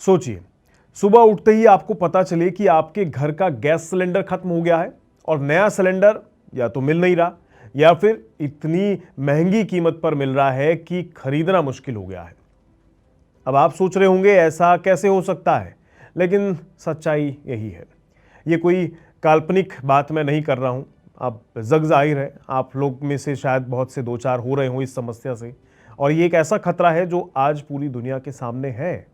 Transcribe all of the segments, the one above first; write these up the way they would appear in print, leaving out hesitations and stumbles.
सोचिए, सुबह उठते ही आपको पता चले कि आपके घर का गैस सिलेंडर खत्म हो गया है और नया सिलेंडर या तो मिल नहीं रहा या फिर इतनी महंगी कीमत पर मिल रहा है कि खरीदना मुश्किल हो गया है। अब आप सोच रहे होंगे ऐसा कैसे हो सकता है, लेकिन सच्चाई यही है। ये कोई काल्पनिक बात मैं नहीं कर रहा हूं। अब जग जाहिर है आप लोग में से शायद बहुत से दो चार हो रहे हो इस समस्या से। और ये एक ऐसा खतरा है जो आज पूरी दुनिया के सामने है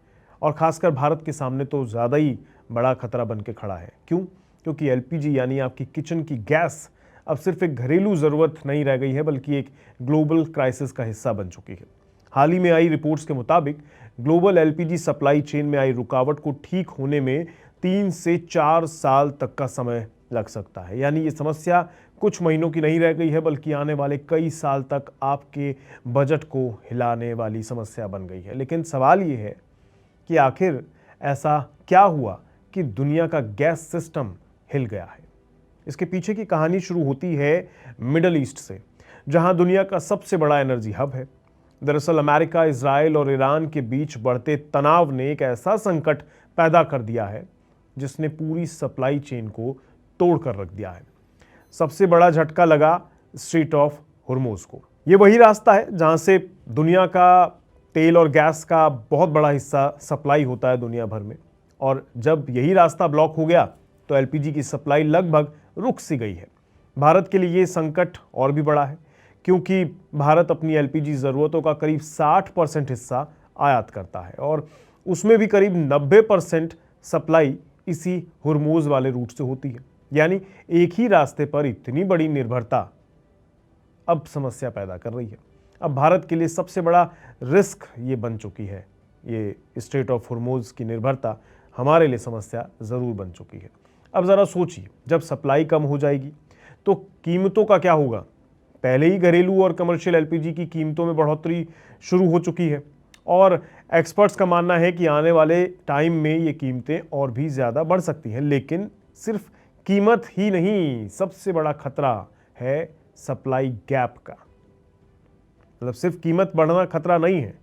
और खासकर भारत के सामने तो ज़्यादा ही बड़ा खतरा बन के खड़ा है। क्यों? क्योंकि एलपीजी यानी आपकी किचन की गैस अब सिर्फ एक घरेलू ज़रूरत नहीं रह गई है, बल्कि एक ग्लोबल क्राइसिस का हिस्सा बन चुकी है। हाल ही में आई रिपोर्ट्स के मुताबिक ग्लोबल एलपीजी सप्लाई चेन में आई रुकावट को ठीक होने में 3 से 4 साल तक का समय लग सकता है। यानी ये समस्या कुछ महीनों की नहीं रह गई है, बल्कि आने वाले कई साल तक आपके बजट को हिलाने वाली समस्या बन गई है। लेकिन सवाल ये है कि आखिर ऐसा क्या हुआ कि दुनिया का गैस सिस्टम हिल गया है। इसके पीछे की कहानी शुरू होती है मिडल ईस्ट से, जहां दुनिया का सबसे बड़ा एनर्जी हब है। दरअसल अमेरिका, इजराइल और ईरान के बीच बढ़ते तनाव ने एक ऐसा संकट पैदा कर दिया है जिसने पूरी सप्लाई चेन को तोड़ कर रख दिया है। सबसे बड़ा झटका लगा स्ट्रेट ऑफ हुर्मुज को। यह वही रास्ता है जहां से दुनिया का तेल और गैस का बहुत बड़ा हिस्सा सप्लाई होता है दुनिया भर में। और जब यही रास्ता ब्लॉक हो गया तो एलपीजी की सप्लाई लगभग रुक सी गई है। भारत के लिए ये संकट और भी बड़ा है, क्योंकि भारत अपनी एलपीजी ज़रूरतों का करीब 60% हिस्सा आयात करता है और उसमें भी करीब 90% सप्लाई इसी हुर्मुज वाले रूट से होती है। यानी एक ही रास्ते पर इतनी बड़ी निर्भरता अब समस्या पैदा कर रही है। अब भारत के लिए सबसे बड़ा रिस्क ये बन चुकी है। ये स्ट्रेट ऑफ हुर्मुज की निर्भरता हमारे लिए समस्या ज़रूर बन चुकी है। अब ज़रा सोचिए, जब सप्लाई कम हो जाएगी तो कीमतों का क्या होगा? पहले ही घरेलू और कमर्शियल एलपीजी की कीमतों में बढ़ोतरी शुरू हो चुकी है और एक्सपर्ट्स का मानना है कि आने वाले टाइम में ये कीमतें और भी ज़्यादा बढ़ सकती हैं। लेकिन सिर्फ कीमत ही नहीं, सबसे बड़ा खतरा है सप्लाई गैप का। मतलब सिर्फ कीमत बढ़ना खतरा नहीं है,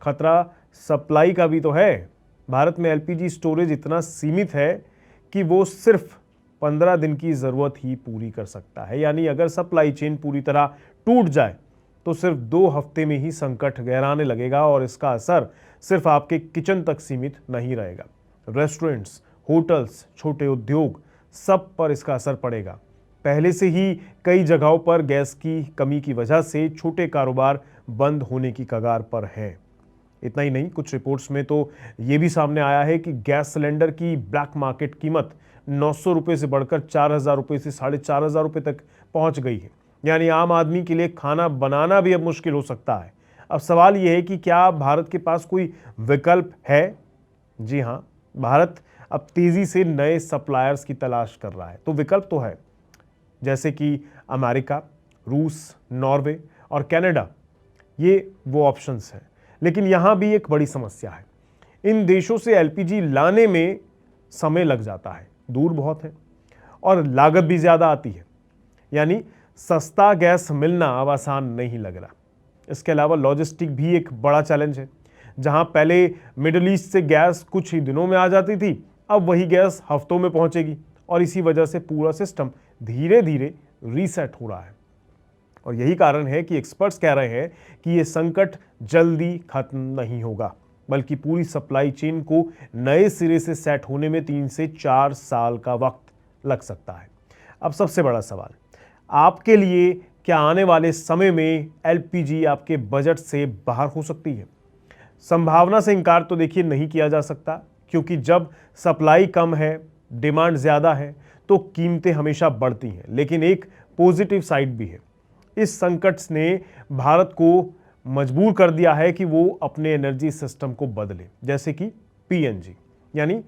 खतरा सप्लाई का भी तो है। भारत में एलपीजी स्टोरेज इतना सीमित है कि वो सिर्फ 15 दिन की ज़रूरत ही पूरी कर सकता है। यानी अगर सप्लाई चेन पूरी तरह टूट जाए तो सिर्फ 2 हफ्ते में ही संकट गहराने लगेगा और इसका असर सिर्फ आपके किचन तक सीमित नहीं रहेगा। रेस्टोरेंट्स, होटल्स, छोटे उद्योग, सब पर इसका असर पड़ेगा। पहले से ही कई जगहों पर गैस की कमी की वजह से छोटे कारोबार बंद होने की कगार पर हैं। इतना ही नहीं, कुछ रिपोर्ट्स में तो ये भी सामने आया है कि गैस सिलेंडर की ब्लैक मार्केट कीमत 900 रुपये से बढ़कर 4000 रुपये से 4500 रुपये तक पहुंच गई है। यानी आम आदमी के लिए खाना बनाना भी अब मुश्किल हो सकता है। अब सवाल यह है कि क्या भारत के पास कोई विकल्प है? जी हाँ, भारत अब तेजी से नए सप्लायर्स की तलाश कर रहा है। तो विकल्प तो है, जैसे कि अमेरिका, रूस, नॉर्वे और कनाडा, ये वो ऑप्शंस हैं। लेकिन यहां भी एक बड़ी समस्या है। इन देशों से एलपीजी लाने में समय लग जाता है, दूर बहुत है और लागत भी ज़्यादा आती है। यानी सस्ता गैस मिलना अब आसान नहीं लग रहा। इसके अलावा लॉजिस्टिक भी एक बड़ा चैलेंज है। जहां पहले मिडिल ईस्ट से गैस कुछ ही दिनों में आ जाती थी, अब वही गैस हफ्तों में पहुंचेगी और इसी वजह से पूरा सिस्टम धीरे धीरे रीसेट हो रहा है। और यही कारण है कि एक्सपर्ट्स कह रहे हैं कि ये संकट जल्दी खत्म नहीं होगा, बल्कि पूरी सप्लाई चेन को नए सिरे से सेट होने में 3 से 4 साल का वक्त लग सकता है। अब सबसे बड़ा सवाल आपके लिए, क्या आने वाले समय में एलपीजी आपके बजट से बाहर हो सकती है? संभावना से इनकार तो देखिए नहीं किया जा सकता, क्योंकि जब सप्लाई कम है, डिमांड ज़्यादा है, तो कीमतें हमेशा बढ़ती हैं। लेकिन एक पॉजिटिव साइड भी है। इस संकट ने भारत को मजबूर कर दिया है कि वो अपने एनर्जी सिस्टम को बदले। जैसे कि पीएनजी यानी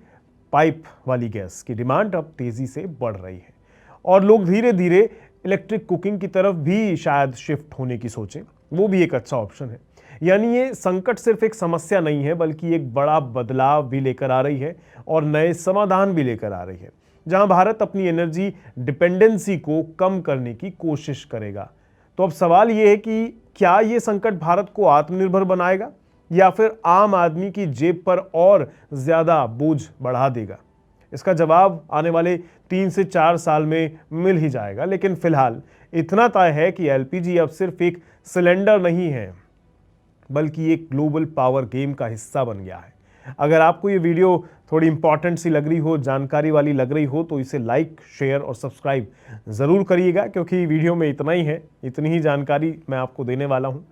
पाइप वाली गैस की डिमांड अब तेजी से बढ़ रही है और लोग धीरे धीरे इलेक्ट्रिक कुकिंग की तरफ भी शायद शिफ्ट होने की सोचें। वो भी एक अच्छा ऑप्शन है। यानी ये संकट सिर्फ एक समस्या नहीं है, बल्कि एक बड़ा बदलाव भी लेकर आ रही है और नए समाधान भी लेकर आ रही है, जहां भारत अपनी एनर्जी डिपेंडेंसी को कम करने की कोशिश करेगा। तो अब सवाल यह है कि क्या ये संकट भारत को आत्मनिर्भर बनाएगा या फिर आम आदमी की जेब पर और ज्यादा बोझ बढ़ा देगा? इसका जवाब आने वाले 3 से 4 साल में मिल ही जाएगा। लेकिन फिलहाल इतना तय है कि एलपीजी अब सिर्फ एक सिलेंडर नहीं है, बल्कि एक ग्लोबल पावर गेम का हिस्सा बन गया है। अगर आपको ये वीडियो थोड़ी इंपॉर्टेंट सी लग रही हो, जानकारी वाली लग रही हो, तो इसे लाइक, शेयर और सब्सक्राइब ज़रूर करिएगा, क्योंकि वीडियो में इतना ही है, इतनी ही जानकारी मैं आपको देने वाला हूँ।